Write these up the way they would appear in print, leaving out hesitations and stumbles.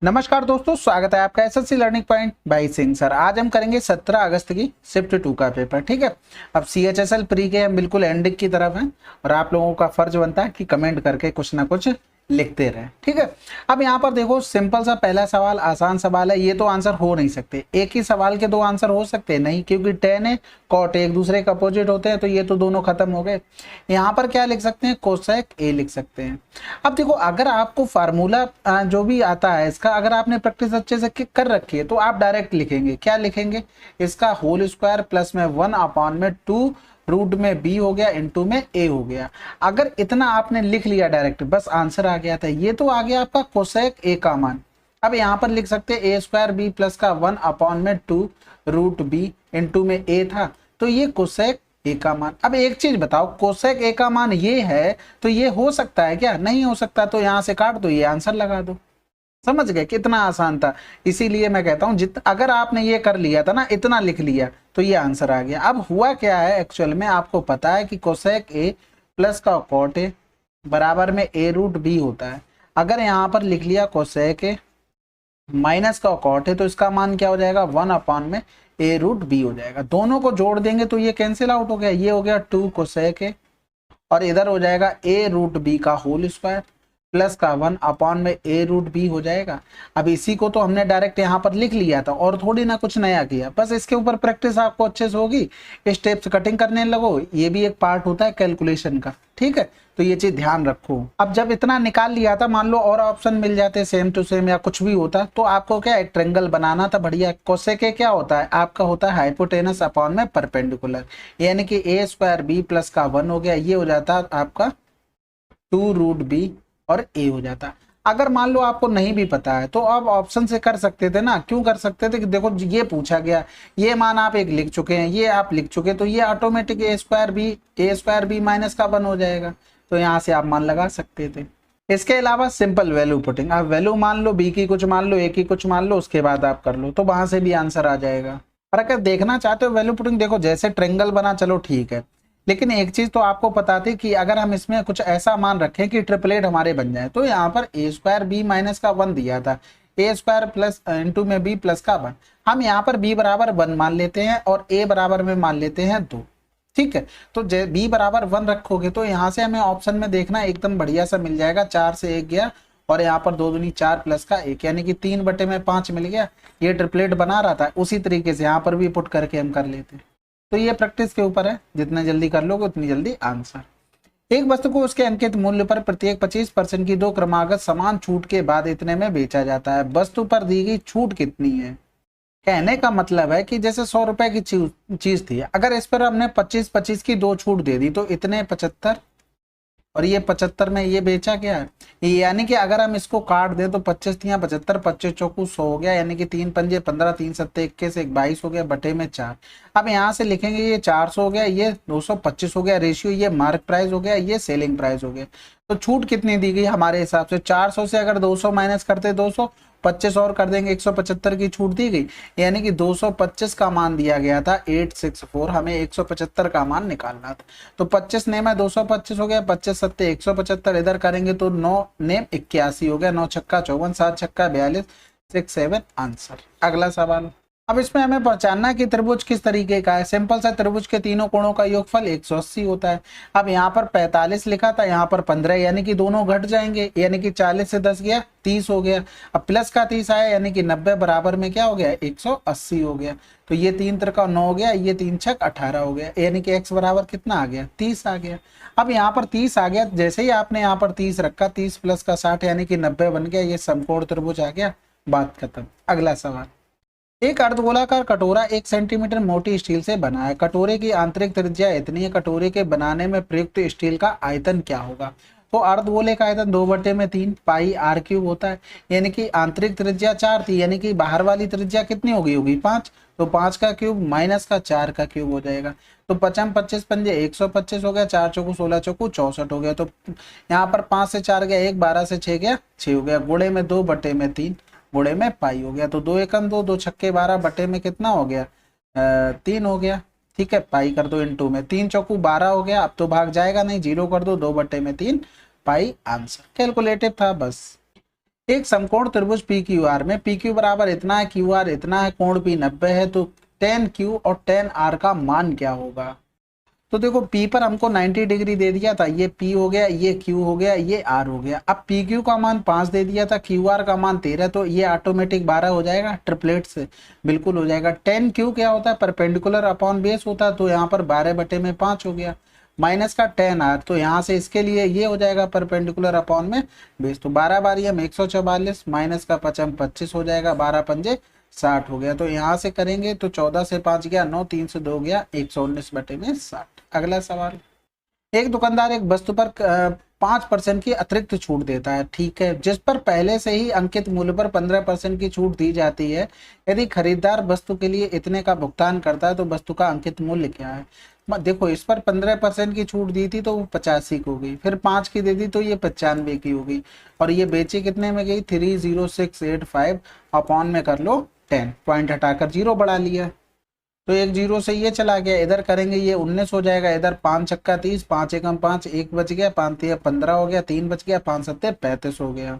नमस्कार दोस्तों, स्वागत है आपका SSC learning point by Singh sir. आज हम करेंगे 17 अगस्त की शिफ्ट 2 का पेपर। ठीक है, अब CHSL प्री के हम बिल्कुल एंडिंग की तरफ हैं और आप लोगों का फर्ज बनता है कि कमेंट करके कुछ ना कुछ लिखते रहे। ठीक है, अब यहाँ पर देखो, सिंपल सा पहला सवाल, आसान सवाल है। ये तो आंसर हो नहीं सकते, एक ही सवाल के दो आंसर हो सकते नहीं, क्योंकि tan है cot एक दूसरे के अपोजिट होते हैं, तो ये तो दोनों खत्म हो गए। यहाँ पर क्या लिख सकते हैं, कोसेक A लिख सकते हैं। अब देखो, अगर आपको फार्मूला जो भी आता है इसका, अगर आपने प्रैक्टिस अच्छे से कर रखी है तो आप डायरेक्ट लिखेंगे। क्या लिखेंगे, इसका होल स्क्वायर प्लस में 1/2 रूट में b हो गया इंटू में a हो गया। अगर इतना आपने लिख लिया डायरेक्ट, बस आंसर आ गया था। ये तो आ गया आपका कोसेक a का मान। अब यहाँ पर लिख सकते हैं a² b प्लस का 1/2 रूट b इंटू में a था, तो ये कोसेक a का मान। अब एक चीज बताओ, कोसेक a का मान ये है तो ये हो सकता है क्या? नहीं हो सकता, तो यहाँ से काट दो, ये आंसर लगा दो। समझ गए कितना आसान था? इसीलिए मैं कहता हूं, अगर आपने ये कर लिया था ना, इतना लिख लिया, तो ये आंसर आ गया। अब हुआ क्या है एक्चुअल में, आपको पता है कि कोसेक a प्लस का कॉट a बराबर में a रूट b होता है। अगर यहाँ पर लिख लिया कोसेक a माइनस का कॉट a, तो इसका मान क्या हो जाएगा, 1 a रूट b हो जाएगा। दोनों को जोड़ देंगे तो ये कैंसिल आउट हो गया, ये हो गया 2 कोसेक a और इधर हो जाएगा a रूट b का होल स्क्वायर प्लस का 1 a रूट b हो जाएगा। अब इसी को तो हमने डायरेक्ट यहाँ पर लिख लिया था और थोड़ी ना कुछ नया किया, बस इसके ऊपर प्रैक्टिस आपको अच्छे से होगी, स्टेप्स कटिंग करने लगो, ये भी एक पार्ट होता है कैलकुलेशन का। ठीक है, तो ये चीज ध्यान रखो। अब जब इतना निकाल लिया था, मान लो और ऑप्शन मिल जाते सेम टू सेम या कुछ भी होता, तो आपको क्या एक ट्रायंगल बनाना था बढ़िया। कोसेक क्या होता है आपका, होता है हाइपोटेनस अपॉन में परपेंडिकुलर, यानी कि a² b प्लस का 1 हो गया, ये हो जाता आपका 2 रूट b और a हो जाता। अगर मान लो आपको नहीं भी पता है तो आप ऑप्शन से कर सकते थे ना। क्यों कर सकते थे कि देखो ये पूछा गया, ये मान आप एक लिख चुके हैं, ये आप लिख चुके, तो ये ऑटोमेटिक a² b माइनस का 1 हो जाएगा, तो यहाँ से आप मान लगा सकते थे। इसके अलावा सिंपल वैल्यू पुटिंग, आप वैल्यू मान लो, b की कुछ मान लो, a की कुछ मान लो, उसके बाद आप कर लो, तो वहां से भी आंसर आ जाएगा। और अगर देखना चाहते हो वैल्यू पुटिंग, देखो जैसे ट्रायंगल बना, चलो ठीक है, लेकिन एक चीज तो आपको पता थी कि अगर हम इसमें कुछ ऐसा मान रखें कि ट्रिपलेट हमारे बन जाए, तो यहाँ पर a² b माइनस का 1 दिया था, a² प्लस इंटू में b प्लस का 1, हम यहाँ पर b बराबर 1 मान लेते हैं और a बराबर में मान लेते हैं 2। ठीक है, तो b बराबर 1 रखोगे तो यहाँ से हमें ऑप्शन में देखना एकदम बढ़िया सा मिल जाएगा, 4 से 1 गया और यहाँ पर 2 दूनी 4 प्लस का 1, यानी कि 3/5 मिल गया। ये ट्रिपलेट बना रहा था, उसी तरीके से यहाँ पर भी पुट करके हम कर लेते। तो ये प्रैक्टिस के ऊपर है, जितना जल्दी कर लोगे उतनी जल्दी आंसर। एक वस्तु को उसके अंकित मूल्य पर प्रत्येक 25% की 2 क्रमागत समान छूट के बाद इतने में बेचा जाता है। वस्तु पर दी गई छूट कितनी है? कहने का मतलब है कि जैसे 100 रुपए की चीज थी, अगर इस पर हमने 25-25 की 2 छूट दे दी, तो इतने 75 और ये 75 में ये बेचा गया है। यानी कि अगर हम इसको काट दें तो 25 तियां 75, 25 चौकू 100 हो गया, यानी कि 3 पंजे 15, 3 सत्ते 21, 1 22 हो गया, बटे में 4। अब यहाँ से लिखेंगे ये 400 हो गया, ये 225 हो गया रेशियो, ये मार्क प्राइस हो गया, ये सेलिंग प्राइस हो गया। तो छूट कितनी दी गई हमारे हिसाब से, 400 से अगर 200 माइनस करते 200, 25 और कर देंगे, 175 की छूट दी गई, यानी कि 225 का मान दिया गया था 864, हमें 175 का मान निकालना था। तो 25 नेम है 225 हो गया, 25 सत्ते 175, इधर करेंगे तो 9 नेम 81 हो गया, 9 छक्का 54, 7 छक्का 42, 6 7 आंसर। अगला सवाल, अब इसमें हमें पहचानना है कि त्रिभुज किस तरीके का है। सिंपल सा, त्रिभुज के तीनों कोणों का योगफल 180 होता है। अब यहाँ पर 45 लिखा था, यहाँ पर 15, यानी कि दोनों घट जाएंगे, यानी कि 40 से 10 गया 30 हो गया। अब प्लस का 30 आया, यानी कि 90 बराबर में क्या हो गया, 180 हो गया। तो ये 3 3 9 हो गया, ये 3 6 18 हो गया, यानी कि x बराबर कितना आ गया, 30 आ गया। अब यहाँ पर 30 आ गया, जैसे ही आपने यहाँ पर 30 रखा, 30 प्लस का 60 यानी कि 90 बन गया, ये समकोण त्रिभुज आ गया, बात खत्म। अगला सवाल, एक अर्धगोलाकार कटोरा 1 सेंटीमीटर मोटी स्टील से बना है। कटोरे की आंतरिक त्रिज्या इतनी है, कटोरे के बनाने में प्रयुक्त स्टील का आयतन क्या होगा? तो अर्धगोले का आयतन 2/3 पाई r³ होता है, यानी कि आंतरिक त्रिज्या 4 थी, यानी कि बाहर वाली त्रिज्या कितनी होगी 5, तो 5 का क्यूब माइनस का 4 का क्यूब हो जाएगा। तो 55 25 पंजे 125 हो गया, 4 चौकू 16 चौकू 64 हो गया। तो यहाँ पर 5 से 4 गया 1, 12 से 6 गया 6 हो गया, गुणे में 2/3 गुणे में पाई हो गया, तो 2 एकम 2, 2 छक्के 12, बटे में कितना हो गया 3 हो गया। ठीक है, पाई कर दो इंटू में, 3 चौकू 12 हो गया, अब तो भाग जाएगा नहीं, 0 कर दो, 2/3 पाई आंसर। कैलकुलेटिव था बस। एक समकोण त्रिभुज पी क्यू आर में पी क्यू बराबर इतना है, क्यू आर इतना है, कोण पी 90 है, तो टेन क्यू और टेन आर का मान क्या होगा। तो देखो P पर हमको 90 डिग्री दे दिया था, ये P हो गया, ये Q हो गया, ये R हो गया। अब PQ का मान 5 दे दिया था, QR का मान 13, तो ये ऑटोमेटिक 12 हो जाएगा, ट्रिपलेट से बिल्कुल हो जाएगा। 10Q क्या होता है, परपेंडिकुलर अपॉन बेस होता है, तो यहाँ पर 12 बटे में 5 हो गया। माइनस का 10R, तो यहाँ से इसके लिए ये हो जाएगा परपेंडिकुलर अपॉन में बेस, तो 12 बारी हम 144, माइनस का 5 25 हो जाएगा, 12 पंजे 60 हो गया। तो यहाँ से करेंगे तो 14 से 5 गया 9, 3 से 2 गया 119 बटे में 60। अगला सवाल, एक दुकानदार एक वस्तु पर 5% की अतिरिक्त छूट देता है, ठीक है, जिस पर पहले से ही अंकित मूल्य पर 15% की छूट दी जाती है। यदि खरीदार वस्तु के लिए इतने का भुगतान करता है तो वस्तु का अंकित मूल्य क्या है। देखो इस पर 15% की छूट दी थी तो वो 85 की हो गई, फिर 5 की दे दी तो ये 95 की हो गई, और ये बेची कितने में गई 30685 अपॉन में कर लो 10, पॉइंट हटाकर 0 बढ़ा लिया, तो एक 0 से ये चला गया, इधर करेंगे ये 19 हो जाएगा, इधर 5 छक्का 30, 5 एकम 5, 1 बच गया, 5 तिया 15 हो गया, 3 बच गया, 5 सत्ते 35 हो गया।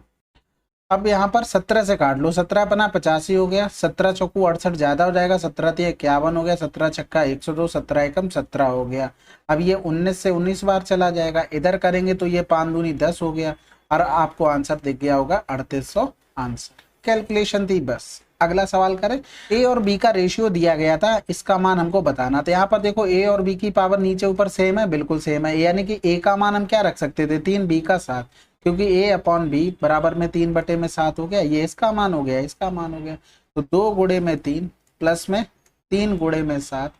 अब यहाँ पर 17 से काट लो, 17 पना 85 हो गया, 17 चौकू 68 ज्यादा हो जाएगा, 17 तिया 51 हो गया, 17 छक्का 102, 17 एकम 17 हो गया। अब ये 19 से 19 बार चला जाएगा, इधर करेंगे तो ये 5 दूनी 10 हो गया, और आपको आंसर दिख गया होगा 3800 आंसर। कैलकुलेशन थी बस। अगला सवाल करें, ए और बी का रेशियो दिया गया था, इसका मान हमको बताना था। यहाँ पर देखो ए और बी की पावर नीचे ऊपर सेम है, बिल्कुल सेम है, यानी कि ए का मान हम क्या रख सकते थे 3, बी का 7, क्योंकि ए अपॉन बी बराबर में 3 बटे में 7 हो गया, ये इसका मान हो गया, इसका मान हो गया, तो 2 गुणे में 3 प्लस में 3 गुणे में 7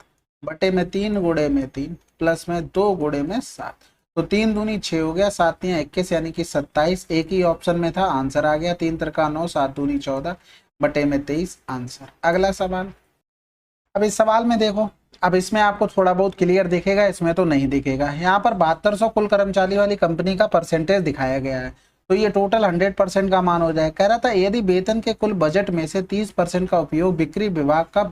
बटे में 3 गुणे में 3 प्लस में 2 गुणे में 7, तो 3 दूनी 6 हो गया, 7 तिया 21 यानी कि 27, एक ही ऑप्शन में था, आंसर आ गया, 3 तिरका 9, 7 दूनी 14 बटे में 23 आंसर। अगला सवाल, अब इस सवाल में देखो, अब इसमें आपको थोड़ा बहुत क्लियर दिखेगा, इसमें तो नहीं दिखेगा। यहाँ पर 7200 कुल कर्मचारी वाली कंपनी का परसेंटेज दिखाया गया है, तो ये टोटल 100% का मान हो जाए। कह रहा था यदि वेतन के कुल बजट में से 30% का उपयोग बिक्री विभाग का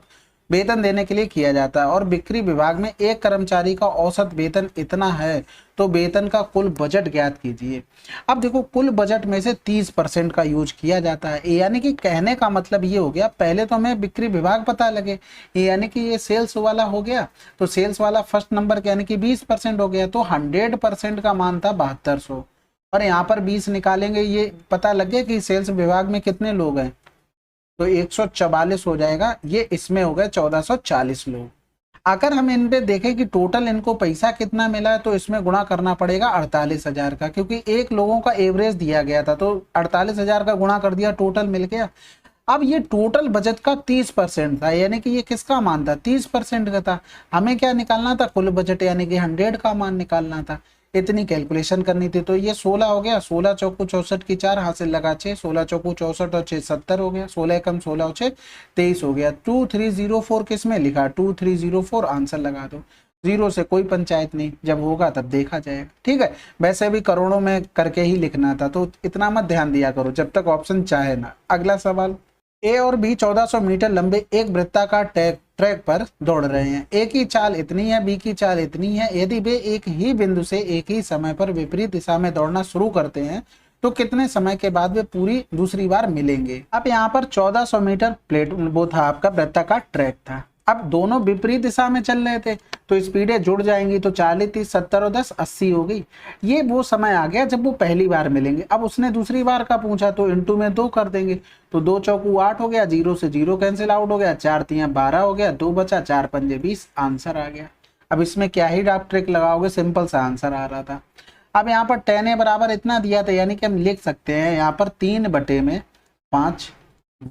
वेतन देने के लिए किया जाता है और बिक्री विभाग में एक कर्मचारी का औसत वेतन इतना है, तो वेतन का कुल बजट ज्ञात कीजिए। अब देखो कुल बजट में से 30% का यूज किया जाता है, यानी कि कहने का मतलब ये हो गया, पहले तो हमें बिक्री विभाग पता लगे, यानी कि ये सेल्स वाला हो गया, तो सेल्स वाला फर्स्ट नंबर यानी कि 20% हो गया, तो 100% का मान था 7200, और यहाँ पर 20 निकालेंगे, ये पता लग गया कि सेल्स विभाग में कितने लोग हैं, तो 144 हो जाएगा, ये इसमें हो गए 1440 लोग। अगर हम इन पे देखें कि टोटल इनको पैसा कितना मिला है, तो इसमें गुणा करना पड़ेगा 48,000 का, क्योंकि एक लोगों का एवरेज दिया गया था, तो 48,000 का गुणा कर दिया, टोटल मिल गया। अब ये टोटल बजट का 30% था, यानी कि ये किसका मान था 30% का था, हमें क्या निकालना था कुल बजट, यानी कि 100 का मान निकालना था, इतनी कैलकुलेशन करनी थी। तो ये 16 हो गया, 16 चौकू 64 की 4 हासिल लगा 6, 16 चौकू 64 और 6 70 हो गया, 16 कम 16 और 6 23 हो गया। 2304 किस में लिखा, 2304 आंसर लगा दो, 0 से कोई पंचायत नहीं, जब होगा तब देखा जाएगा, ठीक है। वैसे भी करोड़ों में करके ही लिखना था, तो इतना मत ध्यान दिया करो जब तक ऑप्शन चाहे ना। अगला सवाल, ए और बी 1400 मीटर लंबे एक वृत्ताकार ट्रैक पर दौड़ रहे हैं, ए की चाल इतनी है, बी की चाल इतनी है, यदि वे एक ही बिंदु से एक ही समय पर विपरीत दिशा में दौड़ना शुरू करते हैं तो कितने समय के बाद वे पूरी दूसरी बार मिलेंगे। अब यहाँ पर 1400 मीटर प्लेट वो था, आपका वृत्ताकार ट्रैक था, अब दोनों विपरीत दिशा में चल रहे थे, तो स्पीडें जुड़ जाएंगी, तो 40 30 70 और 10 80 हो गई। ये वो समय आ गया जब वो पहली बार मिलेंगे। अब उसने दूसरी बार का पूछा, तो इंटू में 2 कर देंगे, तो 2 चौकू 8 हो गया, 0 से 0 कैंसिल आउट हो गया, 4 तिया 12 हो गया, 2 बचा, 4 पंजे 20 आंसर आ गया। अब इसमें क्या ही आप ट्रिक लगाओगे, सिंपल सा आंसर आ रहा था। अब यहाँ पर 10 बराबर इतना दिया था, यानी कि हम लिख सकते हैं यहाँ पर 3 बटे में 5,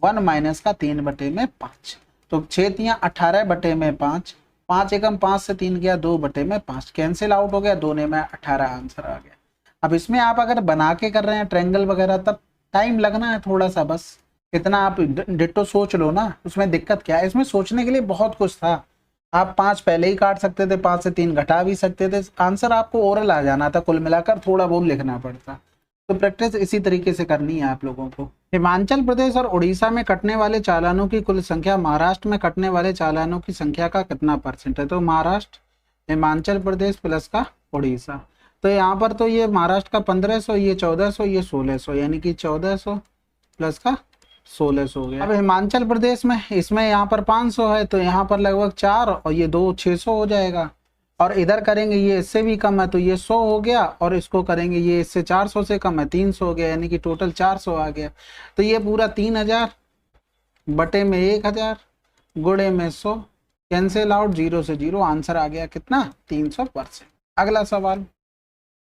1 माइनस का 3 बटे में 5, तो 6 तिया 18 बटे में 5, 5 एकम 5 से 3 गया, 2 बटे में 5 कैंसिल आउट हो गया, 2 ने में 18 आंसर आ गया। अब इसमें आप अगर बना के कर रहे हैं ट्रायंगल वगैरह, तब टाइम लगना है थोड़ा सा, बस इतना आप डिट्टो सोच लो ना, उसमें दिक्कत क्या है, इसमें सोचने के लिए बहुत कुछ था। आप 5 पहले ही काट सकते थे, 5 से 3 घटा भी सकते थे, आंसर आपको ओरल आ जाना था, कुल मिलाकर थोड़ा बहुत लिखना पड़ता। तो प्रैक्टिस इसी तरीके से करनी है आप लोगों को। हिमाचल प्रदेश और उड़ीसा में कटने वाले चालानों की कुल संख्या महाराष्ट्र में कटने वाले चालानों की संख्या का कितना परसेंट है, तो महाराष्ट्र, हिमाचल प्रदेश प्लस का उड़ीसा, तो यहाँ पर तो ये महाराष्ट्र का 1500, ये 1400, ये 1600, यानी कि 1400 प्लस का 1600 हो गया। अब हिमाचल प्रदेश में इसमें यहाँ पर 500 है तो यहाँ पर लगभग 4 और ये 2 600 हो जाएगा। और इधर करेंगे ये इससे भी कम है तो ये 100 हो गया, और इसको करेंगे ये इससे 400 से कम है 300 हो गया, यानी कि टोटल 400 आ गया। तो ये पूरा 3000 बटे में 1000 गुणे में 100, कैंसिल आउट, 0 से 0, आंसर आ गया कितना 300%। अगला सवाल,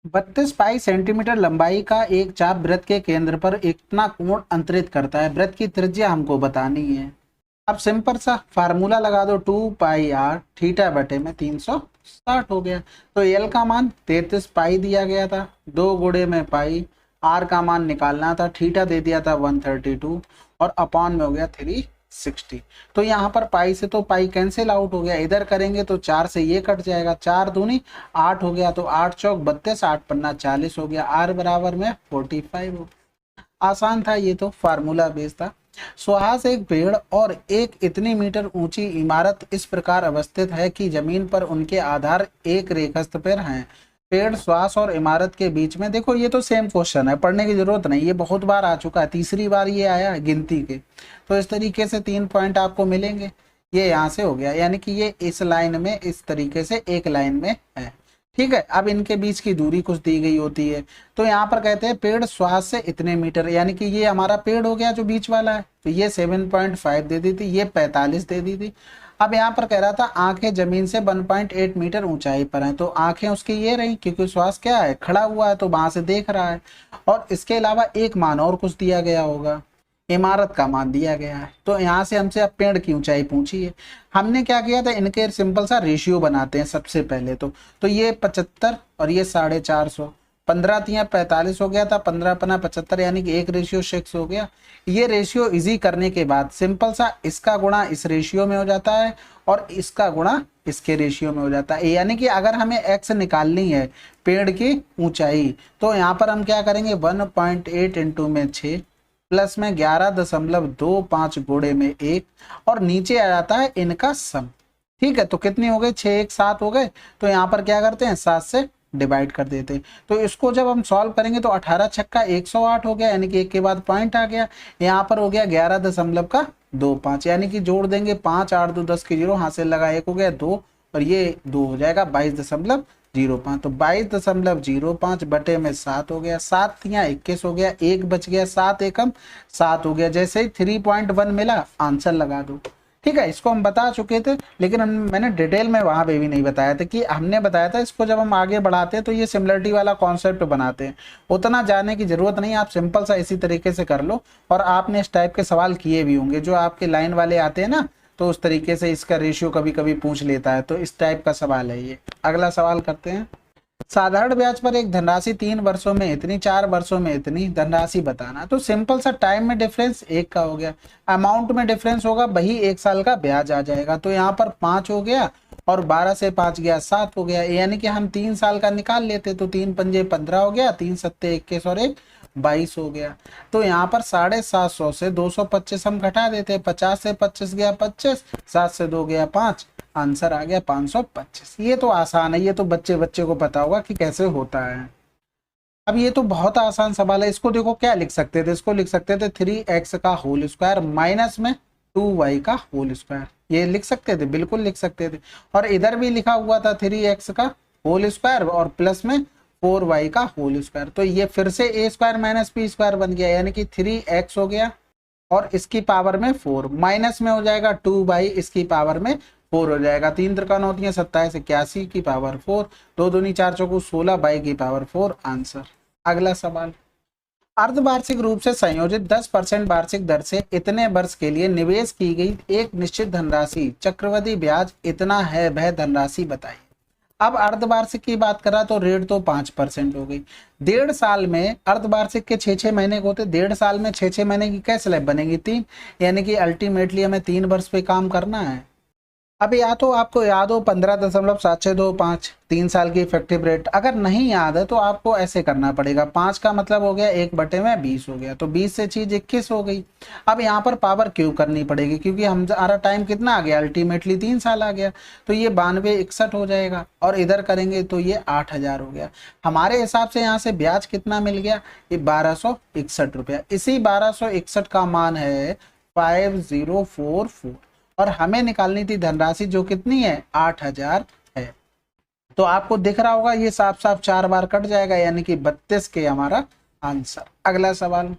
32 पाई सेंटीमीटर लंबाई का एक चाप वृत्त के केंद्र पर इतना कोण अंतरित करता है, वृत्त की त्रिज्या हमको बतानी है। अब सिंपल सा फार्मूला लगा दो, 2 पाई आर थीटा बटे में 360 हो गया। तो एल का मान 33 पाई दिया गया था, 2 गुणे में पाई, आर का मान निकालना था, थीटा दे दिया था 132 और अपॉन में हो गया 360। तो यहाँ पर पाई से तो पाई कैंसिल आउट हो गया, इधर करेंगे तो 4 से ये कट जाएगा, 4 दूनी 8 हो गया, तो 8 चौक 32, 8 पन्ना 40 हो गया, आर बराबर में 45 हो। आसान था ये तो, फार्मूला बेस था। सुहास एक पेड़ और एक इतनी मीटर ऊंची इमारत इस प्रकार अवस्थित है कि जमीन पर उनके आधार एक रेखास्थ पर हैं। पेड़, श्वास और इमारत के बीच में, देखो ये तो सेम क्वेश्चन है, पढ़ने की जरूरत नहीं, ये बहुत बार आ चुका है, तीसरी बार ये आया है गिनती के। तो इस तरीके से 3 पॉइंट आपको मिलेंगे। ये यहाँ से हो गया, यानी कि ये इस लाइन में इस तरीके से एक लाइन में है, ठीक है। अब इनके बीच की दूरी कुछ दी गई होती है, तो यहाँ पर कहते हैं पेड़ श्वास से इतने मीटर, यानी कि ये हमारा पेड़ हो गया जो बीच वाला है, तो ये 7.5 दे दी थी, ये 45 दे दी थी। अब यहाँ पर कह रहा था आंखें जमीन से 1.8 मीटर ऊंचाई पर हैं, तो आंखें उसकी ये रही, क्योंकि श्वास क्या है, खड़ा हुआ है तो वहां से देख रहा है। और इसके अलावा एक मान और कुछ दिया गया होगा, इमारत का मान दिया गया है। तो यहाँ से हमसे अब पेड़ की ऊंचाई पूछी है। हमने क्या किया था, इनके सिंपल सा रेशियो बनाते हैं सबसे पहले तो ये 75 और ये 450, 15 तिया 45 हो गया था, 15 पना 75, यानी कि 1:6 हो गया। ये रेशियो इजी करने के बाद सिंपल सा इसका गुणा इस रेशियो में हो जाता है और इसका गुणा इसके रेशियो में हो जाता है। यानी कि अगर हमें x निकालनी है पेड़ की ऊंचाई, तो यहाँ पर हम क्या करेंगे, 1.8 इंटू में 6 प्लस में 11.25 गुणे में 1 और नीचे आ जाता है इनका सम, ठीक है। तो कितनी हो गई, 6 1 7 हो गए। तो यहाँ पर क्या करते हैं, 7 से डिवाइड कर देते हैं। तो इसको जब हम सॉल्व करेंगे तो 18 छक्का 108 हो गया, यानी कि एक के बाद पॉइंट आ गया। यहाँ पर हो गया 11.25, यानी कि जोड़ देंगे 5 8 2 10 के 0, हासिल लगा 1 हो गया 2 और ये 2 हो जाएगा 22.05। तो 22.05 बटे में 7 हो गया, 7 या 21 हो गया, 1 बच गया, 7 एकम 7 हो गया। जैसे ही 3.1 मिला आंसर लगा दो, ठीक है। इसको हम बता चुके थे, लेकिन मैंने डिटेल में वहां पे भी नहीं बताया था, कि हमने बताया था इसको जब हम आगे बढ़ाते हैं तो ये सिमिलरिटी वाला कॉन्सेप्ट बनाते हैं, उतना जानने की जरूरत नहीं, आप सिंपल सा इसी तरीके से कर लो। और आपने इस टाइप के सवाल किए भी होंगे, जो आपके लाइन वाले आते हैं ना, तो उस तरीके से इसका रेशियो कभी कभी पूछ लेता है, तो इस टाइप का सवाल है ये। अगला सवाल करते हैं, साधारण ब्याज पर एक धनराशि 3 वर्षों में इतनी, 4 वर्षों में इतनी, धनराशि बताना। तो सिंपल सा टाइम में डिफरेंस 1 का हो गया, अमाउंट में डिफरेंस होगा, वही 1 साल का ब्याज आ जाएगा। तो यहाँ पर 5 हो गया और 12 से 5 गया 7 हो गया, यानी कि हम 3 साल का निकाल लेते, तो 3 पंजे 15 हो गया, 3 सत्ते 21 और 1 22 हो गया। तो यहाँ पर 750 से 225 हम घटा देते, 50 से 25 गया 25, 7 से 2 गया 5, आंसर आ गया 525। ये तो आसान है, ये तो बच्चे को पता होगा कि कैसे होता है। अब ये तो बहुत आसान सवाल है, इसको देखो क्या लिख सकते थे, इसको लिख सकते थे 3x का होल स्क्वायर माइनस में 2y का होल स्क्वायर, ये लिख सकते थे, बिल्कुल लिख सकते थे। और इधर भी लिखा हुआ था 3x का होल स्क्वायर और प्लस में 4y का होल स्क्वायर। तो ये फिर से a square minus b square बन गया, यानी कि 3x हो गया और इसकी पावर में 4, माइनस में हो जाएगा 2y इसकी पावर में 4 हो जाएगा। 3 त्रिकोण होती है 27, 81 की पावर 4, 2 दूनी 4 चौको 16 y की पावर 4, आंसर। अगला सवाल, अर्धवार्षिक रूप से संयोजित 10% वार्षिक दर से इतने वर्ष के लिए निवेश की गई एक निश्चित धनराशि चक्रवृद्धि ब्याज इतना है, वह धनराशि बताइए। अब अर्धवार्षिक की बात करा तो रेट तो 5% हो गई। 1.5 साल में अर्धवार्षिक के 6 महीने होते, 1.5 साल में 6 महीने की कैसे स्लैब बनेगी 3, यानी कि अल्टीमेटली हमें 3 वर्ष पे काम करना है। अब या तो आपको याद हो 15.762 3 साल की इफेक्टिव रेट, अगर नहीं याद है तो आपको ऐसे करना पड़ेगा। 5 का मतलब हो गया 1/20 हो गया, तो 20 से चीज 21 हो गई। अब यहाँ पर पावर क्यूब करनी पड़ेगी क्योंकि हमारा टाइम कितना आ गया, अल्टीमेटली 3 साल आ गया, तो ये 9261 हो जाएगा, और इधर करेंगे तो ये 8000 हो गया। हमारे हिसाब से यहाँ से ब्याज कितना मिल गया, ये 1261 रुपया। इसी 1261 का मान है 5044, और हमें निकालनी थी धनराशि जो कितनी है, 8000 है। तो आपको दिख रहा होगा ये साफ साफ 4 बार कट जाएगा, यानी कि 32 के हमारा आंसर। अगला सवाल,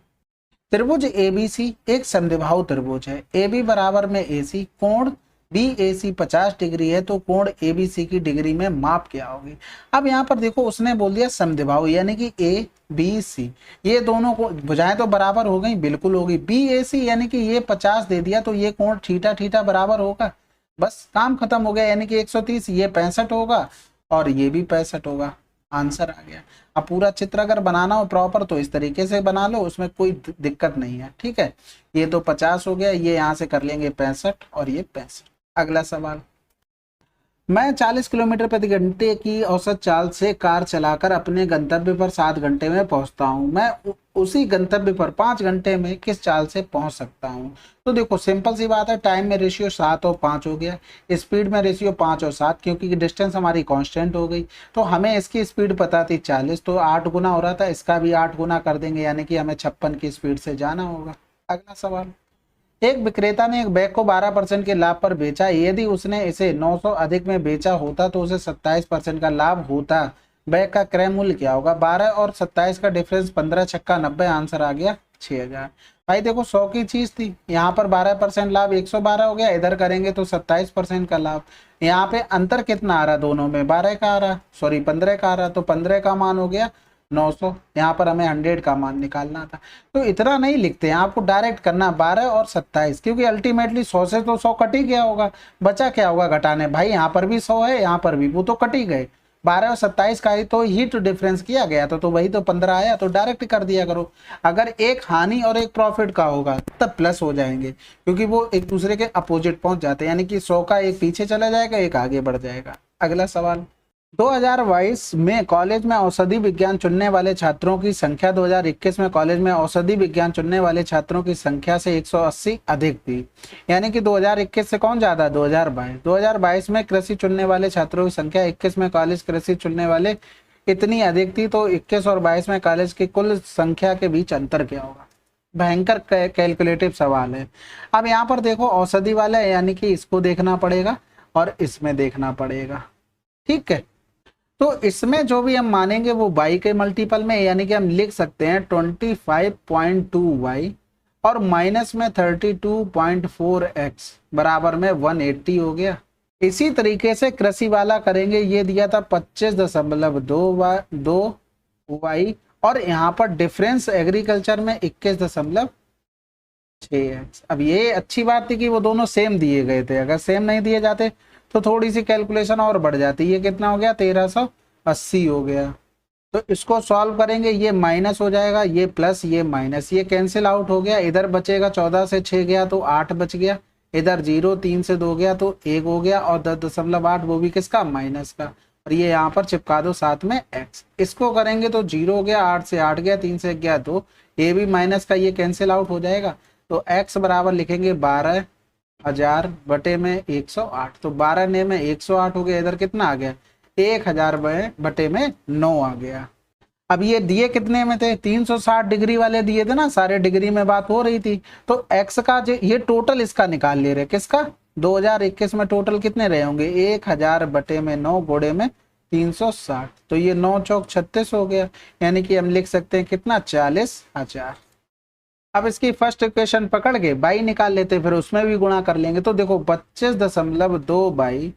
त्रिभुज एबीसी एक समद्विबाहु त्रिभुज है। AB बराबर में AC, कोण BAC 50 डिग्री है, तो कोण ABC की डिग्री में माप क्या होगी। अब यहाँ पर देखो उसने बोल दिया समद्विबाहु, यानी कि ABC, ये दोनों को भुजाएं तो बराबर हो गई, बिल्कुल होगी। BAC यानी कि ये 50 दे दिया, तो ये कोण थीटा थीटा बराबर होगा, बस काम खत्म हो गया, यानी कि 130, ये 65 होगा और ये भी 65 होगा, आंसर आ गया। अब पूरा चित्र अगर बनाना हो प्रॉपर तो इस तरीके से बना लो, उसमें कोई दिक्कत नहीं है, ठीक है। ये तो 50 हो गया, ये यहाँ से कर लेंगे 65 और ये 65। अगला सवाल, मैं 40 किलोमीटर प्रति घंटे की औसत चाल से कार चलाकर अपने गंतव्य पर 7 घंटे में पहुंचता हूं। मैं उसी गंतव्य पर 5 घंटे में किस चाल से पहुंच सकता हूं। तो देखो सिंपल सी बात है, टाइम में रेशियो 7 और 5 हो गया, स्पीड में रेशियो 5 और 7, क्योंकि डिस्टेंस हमारी कांस्टेंट हो गई। तो हमें इसकी स्पीड पता थी 40, तो 8 गुना हो रहा था, इसका भी 8 गुना कर देंगे, यानी कि हमें 56 की स्पीड से जाना होगा। अगला सवाल, एक विक्रेता ने एक बैग को 12% के लाभ पर बेचा, यदि उसने इसे 900 अधिक में बेचा होता तो उसे 27% का लाभ होता। बैग का क्रय मूल्य क्या होगा। 12 और 27 का डिफरेंस 15 छक्का 90, आंसर आ गया 6000। भाई देखो 100 की चीज थी, यहाँ पर 12% लाभ 112 हो गया, इधर करेंगे तो 27% का लाभ। यहाँ पे अंतर कितना आ रहा दोनों में, 12 का आ रहा, सॉरी 15 का आ रहा, तो 15 का मान हो गया 900। यहाँ पर हमें 100 का मान निकालना था, तो इतना नहीं लिखते हैं, आपको डायरेक्ट करना 12 और 27, क्योंकि अल्टीमेटली 100 से तो 100 कट ही गया होगा, बचा क्या होगा घटाने। भाई यहाँ पर भी 100 है, यहाँ पर भी, वो तो कट ही गए। 12 और 27 का ही तो हिट डिफरेंस किया गया था, तो वही तो 15 आया, तो डायरेक्ट कर दिया करो। अगर एक हानि और एक प्रॉफिट का होगा तब प्लस हो जाएंगे, क्योंकि वो एक दूसरे के अपोजिट पहुंच जाते हैं, यानी कि 100 का एक पीछे चला जाएगा, एक आगे बढ़ जाएगा। अगला सवाल, 2022 में कॉलेज में औषधि विज्ञान चुनने वाले छात्रों की संख्या 2021 में कॉलेज में औषधि विज्ञान चुनने वाले छात्रों की संख्या से 180 अधिक थी, यानी कि 2021 से कौन ज्यादा, 2022 में कृषि चुनने वाले छात्रों की संख्या 21 में कॉलेज कृषि चुनने वाले इतनी अधिक थी, तो 21 और 22 में कॉलेज की कुल संख्या के बीच अंतर क्या होगा। भयंकर कैलकुलेटिव सवाल है। अब यहाँ पर देखो औषधि वाला है, यानी कि इसको देखना पड़ेगा और इसमें देखना पड़ेगा, ठीक है। तो इसमें जो भी हम मानेंगे वो y के मल्टीपल में, यानी कि हम लिख सकते हैं 25.2y और माइनस में 32.4x बराबर में 180 हो गया। इसी तरीके से कृषि वाला करेंगे, ये दिया था 25.2y और यहाँ पर डिफरेंस एग्रीकल्चर में 21.6x। अब ये अच्छी बात थी कि वो दोनों सेम दिए गए थे, अगर सेम नहीं दिए जाते तो थोड़ी सी कैलकुलेशन और बढ़ जाती। ये कितना हो गया, 1380 हो गया। तो इसको सॉल्व करेंगे, ये माइनस हो जाएगा, ये प्लस, ये माइनस, ये कैंसिल आउट हो गया, इधर बचेगा 14 से 6 गया तो 8 बच गया, इधर 0 3 से 2 गया तो 1 हो गया, और 10.8 वो भी किसका, माइनस का, और ये यहाँ पर चिपका दो साथ में x। इसको करेंगे तो 0 हो गया, 8 से 8 गया, 3 से गया 2, ये भी माइनस का, ये कैंसिल आउट हो जाएगा। तो x बराबर लिखेंगे 12,000 बटे में 108, तो 12 ने में 108 हो गया, इधर कितना आ गया, 1000 बटे में 9 आ गया। अब ये दिए कितने में थे, 360 डिग्री वाले दिए थे ना, सारे डिग्री में बात हो रही थी, तो x का ये टोटल इसका निकाल ले रहे, किसका, 2021 में टोटल कितने रहे होंगे, 1000 बटे में 9 गोड़े में 360, तो ये 9 चौक 36 हो गया, यानी कि हम लिख सकते हैं कितना, 40,000। अब इसकी फर्स्ट इक्वेशन पकड़ के बाई निकाल लेते, फिर उसमें भी गुणा कर लेंगे, तो देखो 25.2 बाई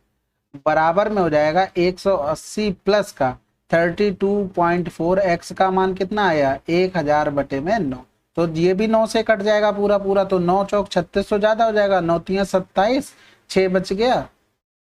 बराबर में हो जाएगा 180 प्लस का 32.4x का मान कितना आया, 1000 बटे में 9, तो ये भी 9 से कट जाएगा पूरा पूरा, तो 9 चौक 36 तो ज्यादा हो जाएगा, 9 3 27, 6 बच गया,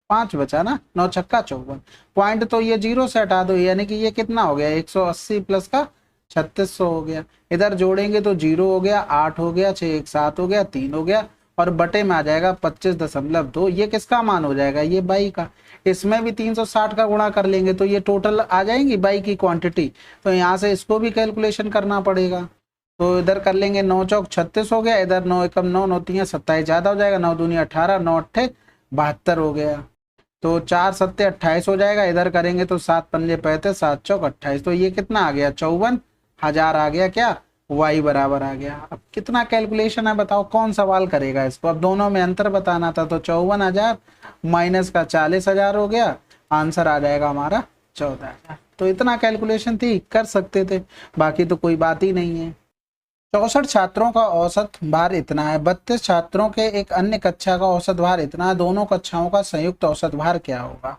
5 बचा ना, 9 छक्का 54, पॉइंट तो ये 0 से हटा दो, यानी कि ये कितना हो गया, 180 प्लस का 3600 हो गया, इधर जोड़ेंगे तो 0 हो गया, 8 हो गया, 6 1 7 हो गया, 3 हो गया, और बटे में आ जाएगा 25.2। ये किसका मान हो जाएगा, ये बाई का। इसमें भी 360 का गुणा कर लेंगे तो ये टोटल आ जाएंगी बाई की क्वांटिटी। तो यहाँ से इसको भी कैलकुलेशन करना पड़ेगा। तो इधर कर लेंगे 9 चौक 36 हो गया, इधर 9 एकम 9, 9 3 27 ज्यादा हो जाएगा, 9 दूनी 18, 9 अट्ठे 72 हो गया। तो 4 सत्ते 28 हो जाएगा, इधर करेंगे तो 7 पंजे 35, 7 चौक 28। तो ये कितना आ गया, 54,000 आ गया। क्या y बराबर आ गया। अब कितना कैलकुलेशन है बताओ, कौन सवाल करेगा इसको। अब दोनों में अंतर बताना था, तो 54,000 माइनस का 40,000 हो गया, आंसर आ जाएगा हमारा 14,000। तो इतना कैलकुलेशन थी, कर सकते थे, बाकी तो कोई बात ही नहीं है। 64 छात्रों का औसत भार इतना है, 32 छात्रों के एक अन्य कक्षा का औसत भार इतना है, दोनों कक्षाओं का संयुक्त औसत भार क्या होगा।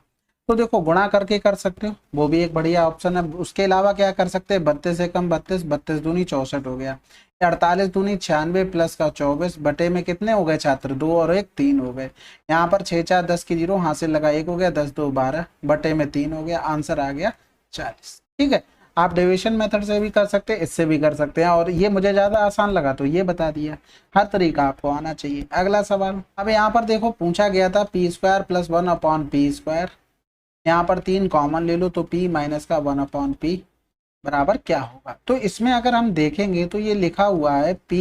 तो देखो गुणा करके कर सकते हो, वो भी एक बढ़िया ऑप्शन है। उसके अलावा क्या कर सकते हैं, 32 एकम 32, 32 दूनी 64 हो गया, 48 दूनी 96 प्लस का 24 बटे में कितने हो गए छात्र, 2 और 1 3 हो गए। यहाँ पर 6 4 10 की 0 हासिल लगा 1 हो गया, 10 2 12 बटे में 3 हो गया, आंसर आ गया 40। ठीक है, आप डेविएशन मेथड से भी कर सकते हैं, इससे भी कर सकते हैं, और ये मुझे ज्यादा आसान लगा तो ये बता दिया। हर तरीका आपको आना चाहिए। अगला सवाल, अब यहाँ पर देखो पूछा गया था p² + 1/p²। यहाँ पर 3 कॉमन ले लो तो p माइनस का 1/p बराबर क्या होगा। तो इसमें अगर हम देखेंगे तो ये लिखा हुआ है p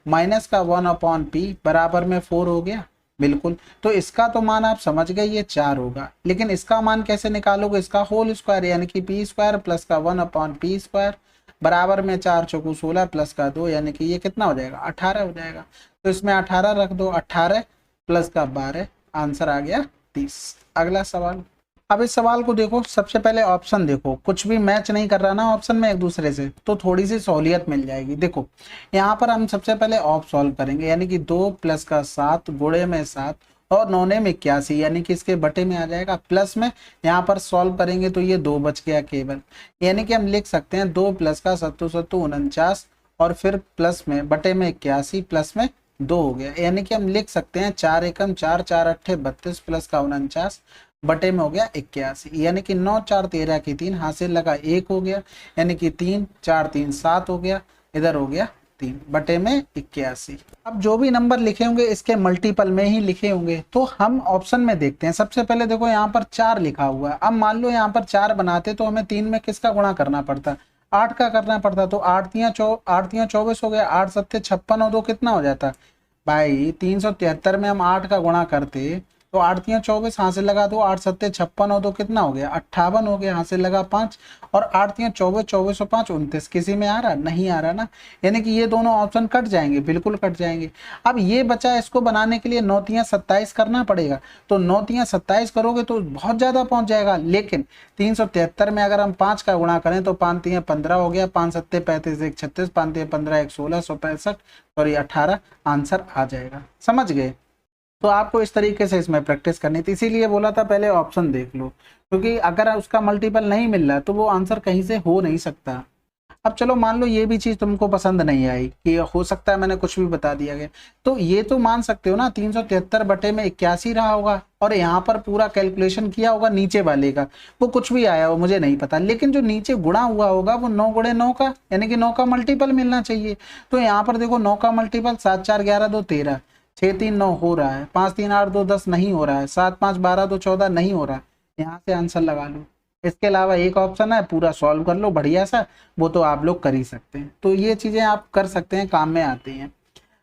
माइनस का 1/p बराबर में 4 हो गया, बिल्कुल। तो इसका तो मान आप समझ गए, ये 4 होगा, लेकिन इसका मान कैसे निकालोगे, इसका होल स्क्वायर यानी कि p² प्लस का 1/p² बराबर में 4 चौकू 16 प्लस का 2 यानी कि ये कितना हो जाएगा, 18 हो जाएगा। तो इसमें 18 रख दो, 18 प्लस का 12, आंसर आ गया 30। अगला सवाल, अब इस सवाल को देखो, सबसे पहले ऑप्शन देखो, कुछ भी मैच नहीं कर रहा ना ऑप्शन में एक दूसरे से, तो थोड़ी सी सहूलियत मिल जाएगी। देखो यहाँ पर हम सबसे पहले ऑप सॉल्व करेंगे, यानी कि 2 प्लस का 7 गुणे में 7 और 9 में 81, यानी कि इसके बटे में आ जाएगा, प्लस में यहाँ पर सॉल्व करेंगे तो ये 2 बच गया केवल, यानी कि हम लिख सकते हैं 2 प्लस का 7 7 49 और फिर प्लस में बटे में 81 प्लस में 2 हो गया, यानी कि हम लिख सकते हैं 4 एकम 4 4 अट्ठे 32 प्लस का 49 बटे में हो गया 81, यानी कि 9 4 13 की 3 हासिल लगा 1 हो गया, यानी कि 3 4 3 7 हो गया, इधर हो गया 3 बटे में 81। अब जो भी नंबर लिखे होंगे इसके मल्टीपल में ही लिखे होंगे, तो हम ऑप्शन में देखते हैं। सबसे पहले देखो यहाँ पर 4 लिखा हुआ है, अब मान लो यहाँ पर 4 बनाते तो हमें 3 में किसका गुणा करना पड़ता, 8 का करना पड़ता। तो 8 तियां 24 हो गया, 8 सत्ते 56 और 2 कितना हो जाता भाई 373 में हम 8 का गुणा करते तो 8 तियां 24 हासिल लगा दो, 8 सत्ते 56 और 2 कितना हो गया 58 हो गया, हासिल लगा 5 और 8 तियां 24 24 और 5 29। किसी में आ रहा, नहीं आ रहा ना, यानी कि ये दोनों ऑप्शन कट जाएंगे, बिल्कुल कट जाएंगे। अब ये बचा, इसको बनाने के लिए 9 तियां 27 करना पड़ेगा, तो 9 तियां 27 करोगे तो बहुत ज्यादा पहुंच जाएगा, लेकिन 373 में अगर हम 5 का गुणा करें तो 5 तियां 15 हो गया, 5 सत्ते 35 1 36, 5 तियां 15 1 16 165 और ये 18, आंसर आ जाएगा। समझ गए। तो आपको इस तरीके से इसमें प्रैक्टिस करनी थी, इसीलिए बोला था पहले ऑप्शन देख लो, क्योंकि अगर उसका मल्टीपल नहीं मिल रहा है तो वो आंसर कहीं से हो नहीं सकता। अब चलो मान लो ये भी चीज तुमको पसंद नहीं आई कि हो सकता है मैंने कुछ भी बता दिया गया, तो ये तो मान सकते हो ना 373 बटे में 81 रहा होगा और यहाँ पर पूरा कैलकुलेशन किया होगा नीचे वाले का, वो कुछ भी आया हो मुझे नहीं पता, लेकिन जो नीचे गुणा हुआ होगा वो 9 गुणे 9 का, यानी कि 9 का मल्टीपल मिलना चाहिए। तो यहाँ पर देखो 9 का मल्टीपल 7 4 11 2 13, 6 3 9 हो रहा है, 5 3 8 2 10 नहीं हो रहा है, 7 5 12 2 14 नहीं हो रहा है, यहाँ से आंसर लगा लो। इसके अलावा एक ऑप्शन है पूरा सॉल्व कर लो बढ़िया सा, वो तो आप लोग कर ही सकते हैं। तो ये चीजें आप कर सकते हैं, काम में आती हैं।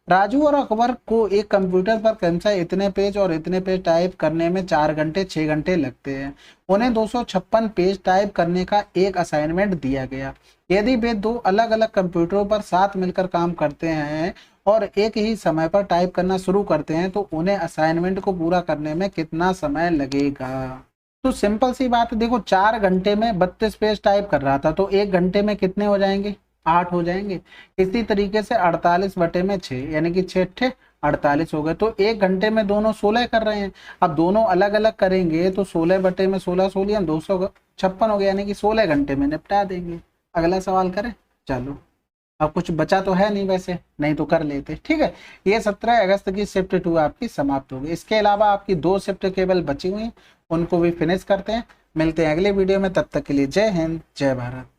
राजू और अकबर को एक कंप्यूटर पर क्रमशः इतने पेज और इतने पेज टाइप करने में 4 घंटे 6 घंटे लगते हैं। उन्हें 256 पेज टाइप करने का एक असाइनमेंट दिया गया। यदि वे 2 अलग अलग कंप्यूटरों पर साथ मिलकर काम करते हैं और एक ही समय पर टाइप करना शुरू करते हैं तो उन्हें असाइनमेंट को पूरा करने में कितना समय लगेगा। तो सिंपल सी बात है, देखो 4 घंटे में 32 पेज टाइप कर रहा था, तो 1 घंटे में कितने हो जाएंगे, 8 हो जाएंगे। इसी तरीके से 48 बटे में 6 यानी कि 6 × 48 हो गए, तो 1 घंटे में दोनों 16 कर रहे हैं। अब दोनों अलग अलग करेंगे तो 16 बटे में 16 16 256 हो गया, यानी कि 16 घंटे में निपटा देंगे। अगला सवाल करें, चलो। अब कुछ बचा तो है नहीं वैसे, नहीं तो कर लेते, ठीक है। ये 17 अगस्त की शिफ्ट 2 आपकी समाप्त होगी। इसके अलावा आपकी 2 शिफ्ट केवल बची हुई, उनको भी फिनिश करते हैं। मिलते हैं अगले वीडियो में, तब तक के लिए जय हिंद जय भारत।